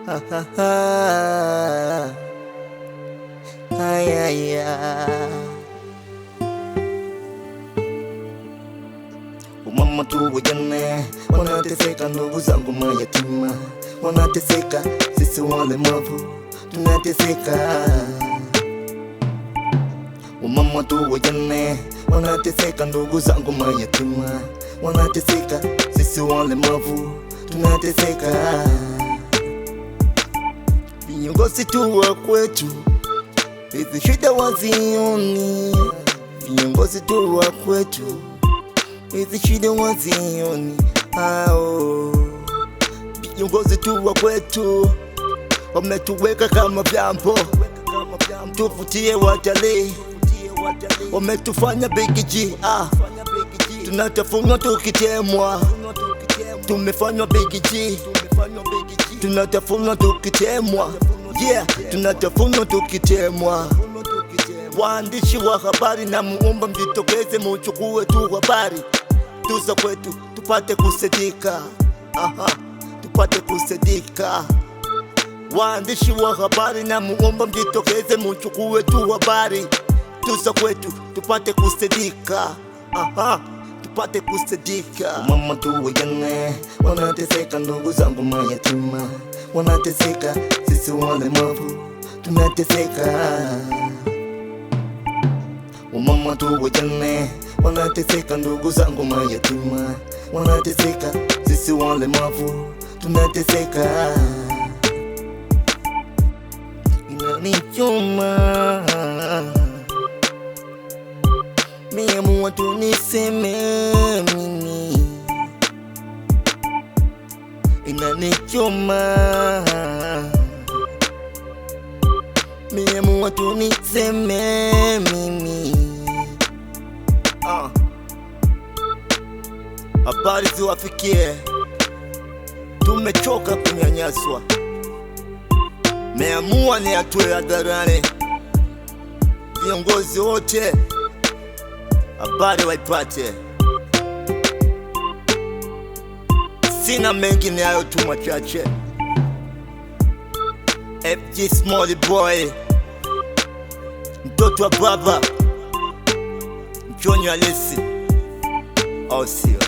Ha ha ha. Ay ay ay. Umama tu wajane wanateseka, ndugu zangu mayatima wanateseka, sisi walemavu tunateseka. Umama tu wajane wanateseka, ndugu zangu mayatima wanateseka, sisi walemavu tunateseka. Viongozi tu wa kwetu hizi shida wazioni, viongozi tu wa kwetu hizi shida wazioni. Viongozi tu wa kwetu wametuweka kama vyambo, tuvutie watalii, wametufanya Big G. Tunatafunwa tukitemwa, tumefanywa Big G. Tunatafunwa tukitemwa, yeah, tunatafunwa tukitemwa. Waandishi wa habari na muomba mjitokeze, muchukue tu habari tuza kwetu tupate kusadika, tupate kusadika. Waandishi wa habari na muomba mjitokeze, muchukue tu habari tuza kwetu tupate kusadika, tupate kusadika. Mama tu wajane wanateseka, ndugu zangu mayatima wanateseka, sisi walemavu tunateseka. Mama tu wajane wanateseka, ndugu zangu mayatima wanateseka, sisi walemavu tunateseka. Inanichoma, niamua tu niseme mimi. Inanichoma, niamua tu niseme mimi. Habari ziwafikie, tumechoka kunyanyaswa, meamua ni atue hadharani. Viongozi wote habari waipate. Sina mengi, ni hayo tu machache. FG Small Boy, mtoto wa baba, mchonyo halisi, au sio?